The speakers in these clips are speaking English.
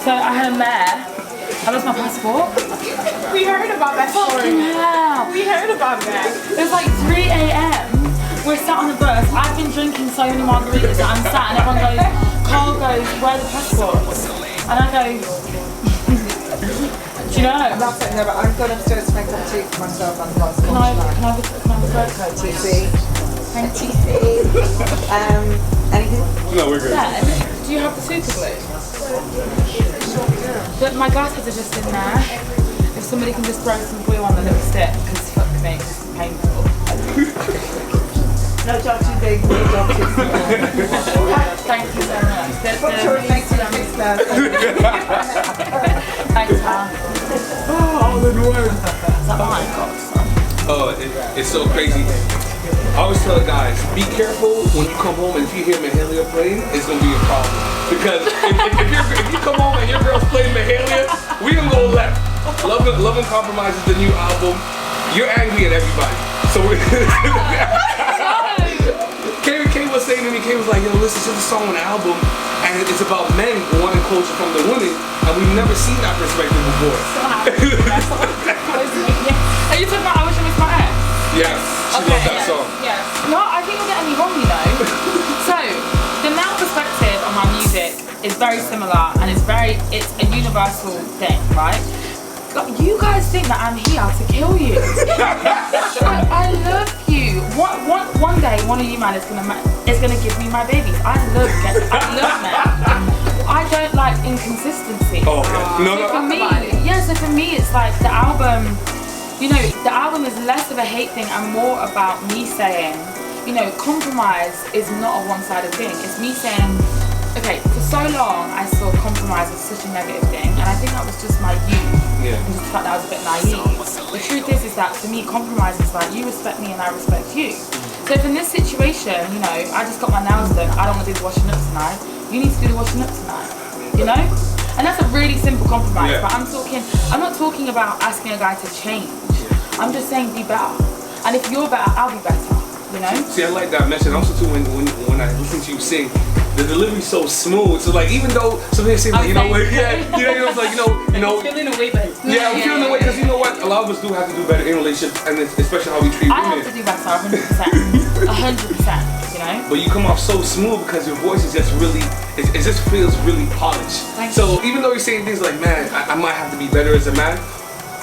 So I had a mare. I lost my passport. We heard about that story. Hell. We heard about that. It was like 3 a.m. We're sat on the bus. I've been drinking so many margaritas that I'm sat and everyone goes, Carl goes, where are the passports? And I go, do you know? I'm not saying no, but I'm going upstairs to make a tea for myself on the last Can I have a photo? TC. Thank TC. Anything? No, we're good. Then, do you have the super glue? But my glasses are just in there. If somebody can just throw some glue on the little stick, because fuck me, this is painful. No job too big, no job too small. Thank you so much. Thanks, Thanks, Al. All in one. Is that mine? Oh, it's so crazy. I always tell guys, be careful when you come home and if you hear Mahalia playing, it's gonna be a problem. Because if you come home and your girl's playing Mahalia, we gonna go left. Love and Compromise is the new album. You're angry at everybody. So we're Kay was saying to me, Kay was like, yo, listen to the song on the album, and it's about men wanting closure from the women, and we've never seen that perspective before. Are you talking about I Wish I Missed My Ex? Yes, she loves that song. Yes. No, I think you're getting me wrong, you know. So, the male perspective on my music is very similar, and it's a universal thing, right? You guys think that I'm here to kill you. I love you. One day, one of you man is gonna give me my babies. I love men. I don't like inconsistency. Oh, okay. No. For me, so for me, it's like the album. You know, the album is less of a hate thing and more about me saying, you know, compromise is not a one-sided thing. It's me saying, okay, for so long I saw compromise as such a negative thing, and I think that was just my youth. Yeah. And just the fact that I was a bit naive. The truth is that for me, compromise is like you respect me and I respect you. So if in this situation, you know, I just got my nails done, I don't want to do the washing up tonight. You need to do the washing up tonight. You know? And that's a really simple compromise. Yeah. But I'm not talking about asking a guy to change. I'm just saying be better. And if you're better, I'll be better. You know? See, I like that message. Also, too, when I listen to you sing, the delivery's so smooth. So, like, even though somebody say, like, you know what, it's like, you know, feeling the way, but I'm feeling the way because you know what, a lot of us do have to do better in relationships, and especially how we treat I women. have to do better, 100%. 100%. You know? But you come off so smooth because your voice is just really, it just feels really polished. So even though you're saying things like, man, I might have to be better as a man,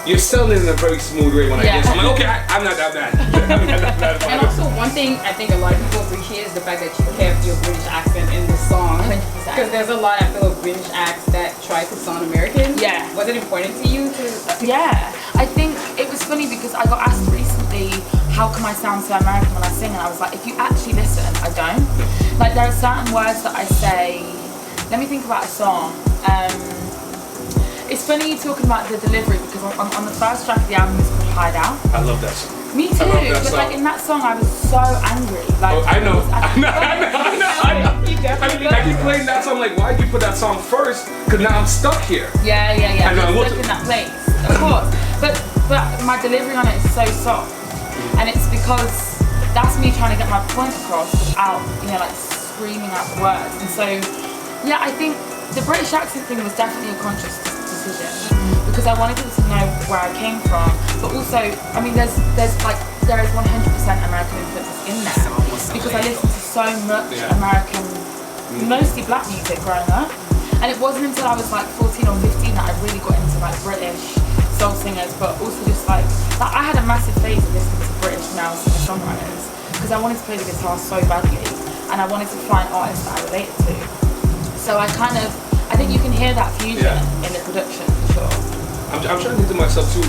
you're selling it in a very smooth way when I get it. So I'm like, okay, I'm not that bad. I'm not that bad. And also, one thing I think a lot of people appreciate is the fact that you kept your British accent in the song. 100%. Because there's a lot, I feel, of British acts that try to sound American. Yeah. Was it important to you to? Yeah. I think it was funny because I got asked recently, how come I sound so American when I sing? And I was like, if you actually listen, I don't. Like, there are certain words that I say. Let me think about a song. It's funny you talking about the delivery because on the first track of the album is called Hideout. I love that song. Me too, but like in that song I was so angry. Like, I know. I keep playing that song, like, why'd you put that song first? Because now I'm stuck here. Yeah. I know. I'm stuck in that place, of course. But my delivery on it is so soft. And it's because that's me trying to get my point across without, you know, like screaming out the words. And so, yeah, I think the British accent thing was definitely a conscious decision because I wanted people to know where I came from, but also, I mean, there is 100% American influences in there because I listened to so much American, mostly black music growing up, and it wasn't until I was like 14 or 15 that I really got into like British soul singers, but also just like I had a massive phase of listening to British male singer-songwriters because I wanted to play the guitar so badly, and I wanted to find artists that I related to. So I think you can hear that fusion in the production for sure. I'm trying to think to myself too,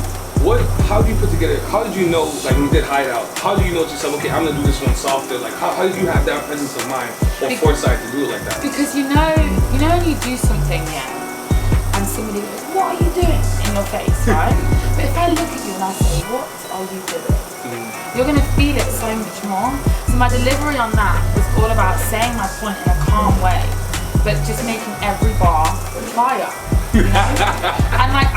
how do you put together, how did you know, like when you did Hideout, how do you know to yourself, okay, I'm gonna do this one softer, like how did you have that presence of mind or foresight to do it like that? Because you know when you do something, and somebody goes, what are you doing in your face, right? But if I look at you and I say, what are you doing? You're gonna feel it so much more. So my delivery on that was all about saying my point in a calm way, but just making every bar fire. You know? And like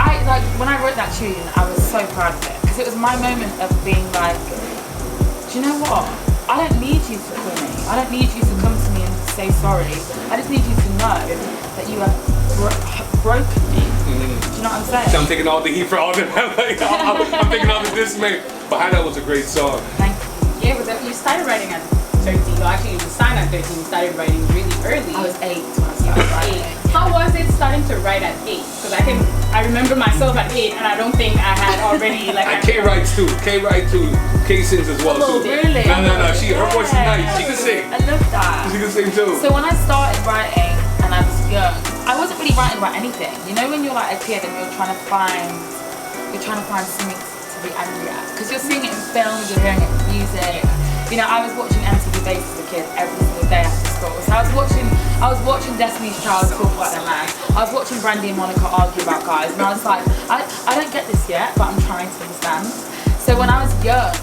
when I wrote that tune, I was so proud of it because it was my moment of being like, do you know what? I don't need you to call me. I don't need you to come to me and say sorry. I just need you to know that you have broken me. Do you know what I'm saying? So I'm taking all the heat for all the I'm taking all the dismay. But High Note was a great song. Thank you. Yeah, but you started writing at 13. Well, actually, you signed at 13. You started writing really early. I was 8 when I started writing. How was it starting to write at 8? Because I remember myself at 8, and I don't think I had already like. And Kay writes too. Kay sings as well too. Really? No. Her voice is nice. She can sing. I love that. She can sing too. So when I started writing and I was young, I wasn't really writing about anything. You know when you're like a kid and you're trying to find something to be angry at, because you're seeing it in films, you're hearing it in music. You know, I was watching MTV Base as a kid every single day after school. So I was watching Destiny's Child talk about their man. I was watching Brandy and Monica argue about guys, and I was like, I don't get this yet, but I'm trying to understand. So when I was young,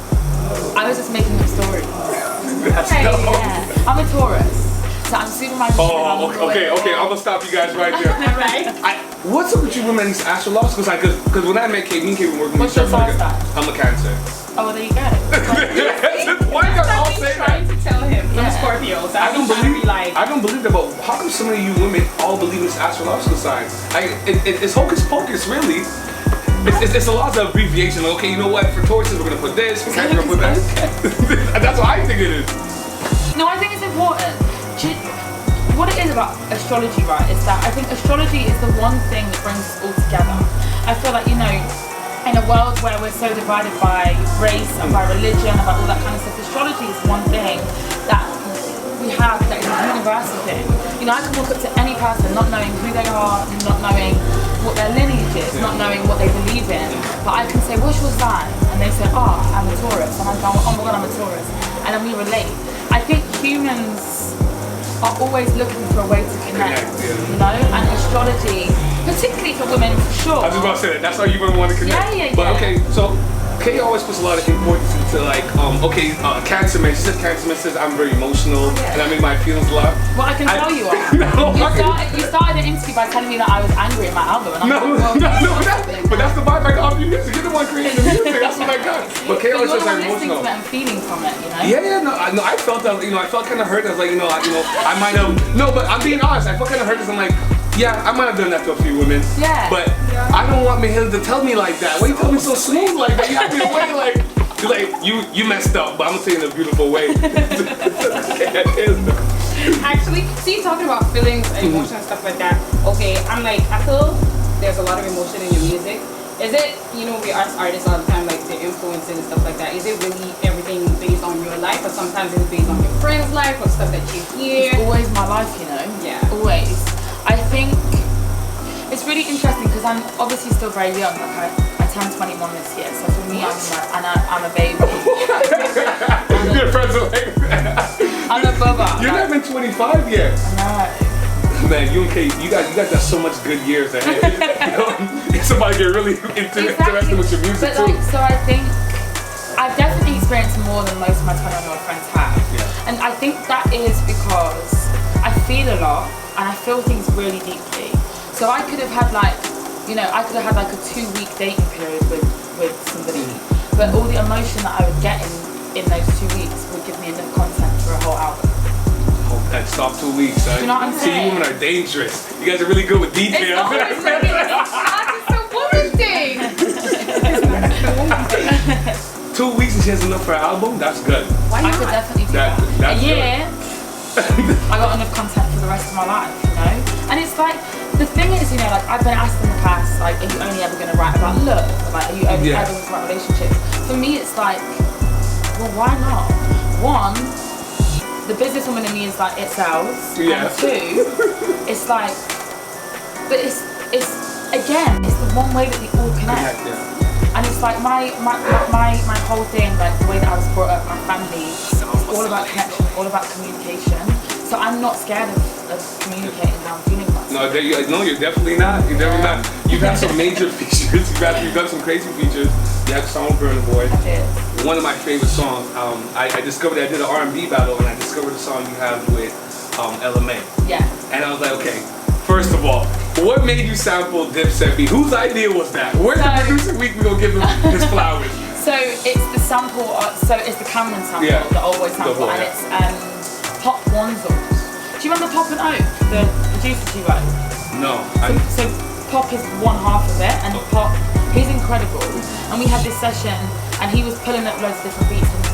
I was just making up stories. Yeah. I'm a Taurus. So I'm super minded. Okay. I'm gonna stop you guys right there. Right? What's up with you women and these astrologers? Because when I met Kate, me and Kate were working with each other. I'm a Cancer. Oh, well, there you go. Why you guys all I've say been trying that? to tell him. I'm Yeah. a Scorpio, so I don't like. believe that, but how come so many of you women all believe in this astrological signs? It's hocus pocus, really. It's a lot of abbreviation. Okay, you know what? For Tauruses, we're gonna put this. For Cancer, we're gonna put that. That's what I think it is. No, I think it's important. What it is about astrology, right, is that I think astrology is the one thing that brings us all together. I feel like, you know, in a world where we're so divided by race and by religion, about all that kind of stuff, astrology is one thing that we have that is a universal thing. You know, I can walk up to any person not knowing who they are, not knowing what their lineage is, not knowing what they believe in, but I can say, what's your sign? And they say, oh, I'm a Taurus. And I go, oh my God, I'm a Taurus. And then we relate. I think humans are always looking for a way to connect, you know, and astrology, particularly for women, for sure. I was just about to say that. That's how you women want to connect. Yeah. But okay, so Kay always puts a lot of importance into like, Cancer man. She said Cancer man says I'm very emotional and I make my feelings a lot. Well, I can tell you are. You started an interview by telling me that I was angry at my album, and I'm but that's the vibe I got off your music. You're the one creating the music. That's what I got. But Kay always says I'm emotional. Listening to it and feeling from it, you know. Yeah, I felt that. I felt kind of hurt. I was like, I might have. No, but I'm being honest. I felt kind of hurt because I'm like, yeah, I might have done that to a few women. Yeah. But I don't want Mahalia to tell me like that. Why you tell me so smooth like that? You have me away like you messed up, but I'm gonna say it in a beautiful way. Actually, see, talking about feelings and emotion and stuff like that. Okay, I'm like, I feel there's a lot of emotion in your music. Is it, we ask artists all the time, like the influences and stuff like that. Is it really everything based on your life, or sometimes it's based on your friend's life or stuff that you hear? It's always my life, Yeah. Always. I think it's really interesting because I'm obviously still very young. Like I turned 21 this year, so for me, I'm a baby. Your friends are like, I'm a bubba. You're not even 25 yet. No. Man, you and Kate, you guys got so much good years ahead. Somebody get really interested with your music but too. So I think I've definitely experienced more than most of my 21-year-old friends have. Yeah. And I think that is because I feel a lot and I feel things really deeply. So I could have had like a 2-week dating period with somebody, but all the emotion that I would get in those 2 weeks would give me enough content for a whole album. That stop 2 weeks. Do you know what I'm saying? See, you women are dangerous. You guys are really good with details. It's always It's a woman thing. It's a woman thing. 2 weeks and she has enough for an album? That's good. Why I not? could definitely do That's that. A good. year, I got enough content for the rest of my life, And it's like, the thing is, like I've been asked in the past, like, are you only ever going to write about love? Like, are you only ever going to write relationships? For me, it's like, well, why not? One, the businesswoman in me is like, it sells. Yeah. And two, it's like, but it's again, it's the one way that we all connect. Yeah. And it's like my whole thing, like the way that I was brought up, my family, it's all about connection, all about communication. So I'm not scared of communicating how I'm feeling about stuff. No, you're definitely not. You're definitely not. You've had some major features. You've done some crazy features. You had the song Burna Boy. I did. One of my favorite songs. I discovered I did an R&B battle, and I discovered the song you have with LMA. Yeah. And I was like, okay. First of all, what made you sample Dipset beat? Whose idea was that? Where's the producer week? We gonna give him his flowers. So it's the sample. So it's the Cameron sample, the Old Boy sample, and it's Pop Wanzels. Do you remember Pop and Oak, the producer she wrote? No. So pop is one half of it, and pop, he's incredible. And we had this session, and he was pulling up loads of different beats, and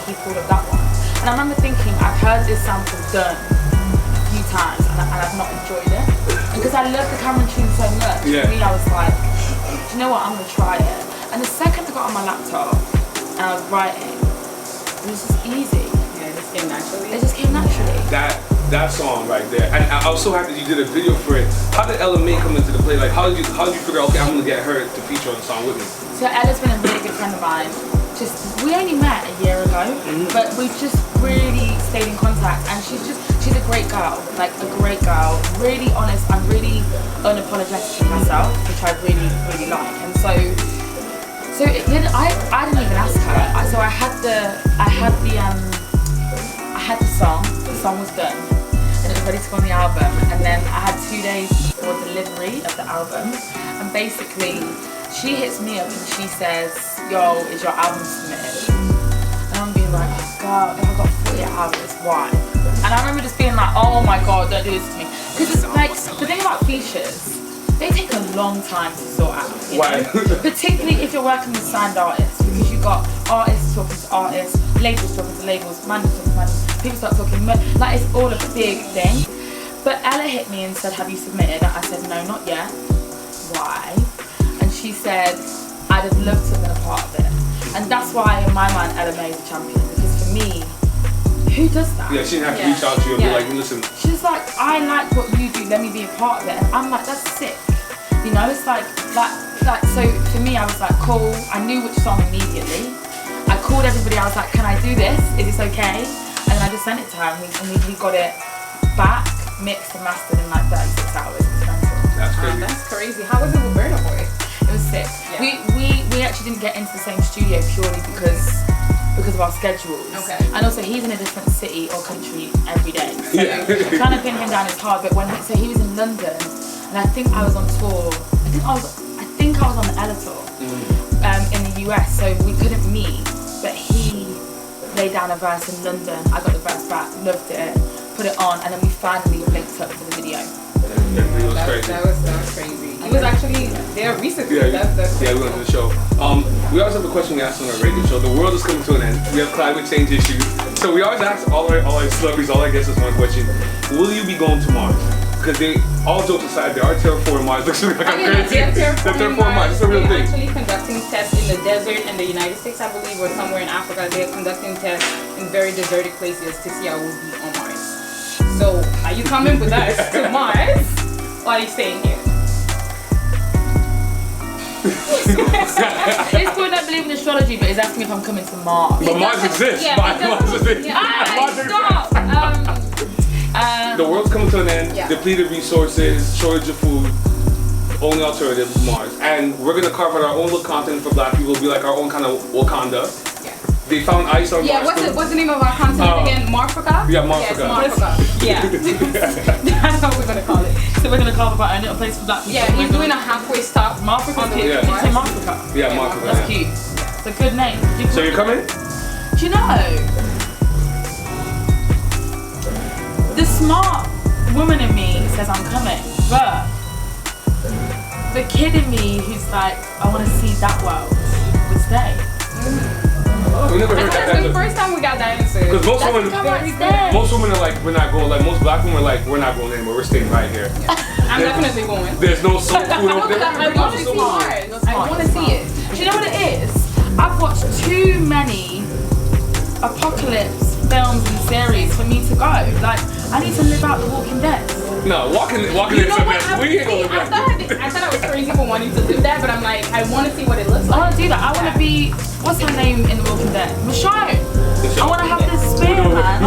he pulled up that one. And I remember thinking, I've heard this sample done a few times, and I've not enjoyed it. And because I love the Cameron tune so much, for me, I was like, do you know what, I'm gonna try it. And the second I got on my laptop, and I was writing, it was just easy. Yeah, it just came naturally. It just came naturally. That song right there, and I was so happy you did a video for it. How did Ella May come into the play? Like, how did you figure out, okay, I'm gonna get her to feature on the song with me? So Ella's been a really good friend of mine. We only met a year ago, but we've just really stayed in contact, and she's a great girl, like a great girl, really honest and really unapologetic to myself, which I really, really like. And so I didn't even ask her. So I had the song was done, and it was ready to go on the album, and then I had 2 days before delivery of the album, and basically she hits me up and she says, yo, is your album submitted? And I'm being like, oh God, if I got 48 hours, why? And I remember just being like, oh my God, don't do this to me. Because it's like, the thing about features, they take a long time to sort out. Why? Particularly if you're working with signed artists, because you've got artists talking to artists, labels talking to labels, managers talking to managers, people start talking, like it's all a big thing. But Ella hit me and said, have you submitted? I said, no, not yet. Why? And she said, I'd have loved to have been a part of it. And that's why in my mind Ella May is a champion, because for me, who does that? Yeah, she didn't have to reach out to you and be like, listen. She's like, I like what you do, let me be a part of it. And I'm like, that's sick. You know, it's like so for me I was like, cool, I knew which song immediately. I called everybody, I was like, can I do this? Is this okay? And then I just sent it to her, and we got it back, mixed and mastered in like 36 hours. It was mental. That's crazy. That's crazy. How was it with Burna Boy? It was sick. Yeah. We actually didn't get into the same studio purely because of our schedules. Okay. And also he's in a different city or country every day. So trying to pin him down is hard. But so he was in London, and I think I was on tour. I think I was on the Ella tour in the US. So we couldn't meet. But he laid down a verse in London. I got the verse back, loved it, put it on, and then we finally linked up for the video. That was crazy. He was actually there recently. We went to the show. We always have a question we ask on our radio show. The world is coming to an end. We have climate change issues. So we always ask all our celebrities, all our guests, is one question. Will you be going to Mars? Because all jokes aside, they are terraforming Mars. Looks like I'm crazy. They're terraforming Mars. It's a real thing. They're actually conducting tests in the desert in the United States, I believe, or somewhere in Africa. They're conducting tests in very deserted places to see how we'll be on Mars. So, are you coming with us to Mars? Or are you staying here? This boy don't believe in astrology, but he's asking me if I'm coming to Mars. But Mars exists. Yeah, Mars exists. Stop! The world's coming to an end. Depleted resources, shortage of food. Only alternative is Mars. And we're going to carve out our own little continent for black people. It'll be like our own kind of Wakanda. They found ice on Mars. What's the name of our continent again? Marfrica? Yeah, Marfrica. Yes, Marfrica. Yeah. That's what we're gonna call it. So we're gonna carve about a little place for black people. Yeah, he's doing a halfway stop. Marfrica. Yeah. Did you say Marfrica? Yeah, Marfrica. That's cute. It's a good name. So you're coming? Do you know? The smart woman in me says I'm coming, but the kid in me who's like, I want to see that world would stay. We never heard that. That's the first time we got that answer. Because most women are like, we're not going. Like most black women are like, we're not going anywhere. We're staying right here. Yeah. I'm definitely going. There's no soul food over there. I want to see Mars. I want to see it. Do you know what it is? I've watched too many apocalypse films and series for me to go. Like, I need to live out The Walking Dead. No, walking is a mess. We ain't gonna live that. I thought I was crazy for wanting to do that, but I'm like, I want to see what it looks like. I want to do that. I want to be, what's her name in The Walking Dead? Michonne. I want to have this spear, man.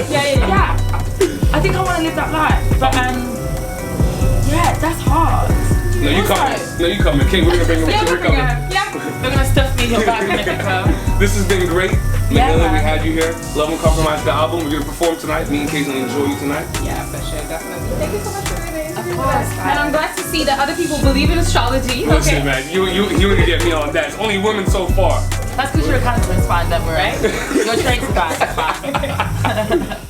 Yeah. I think I want to live that life. But, yeah, that's hard. No, you coming. No, you coming. King, we're going to bring him with you. We're coming. Yeah. They're going to stuff me in your bag and make it come. This has been great. Yeah, we had you here. Love and Compromise, the album. We're going to perform tonight. Me and Casey enjoy you tonight. Yeah, for sure. Definitely. Thank you so much for doing it. Of course. And I'm glad to see that other people believe in astrology. Listen, man, you need to get me on that. It's only women so far. That's because you're a Cancer, it's fine, don't worry. Your traits are bad, it's fine.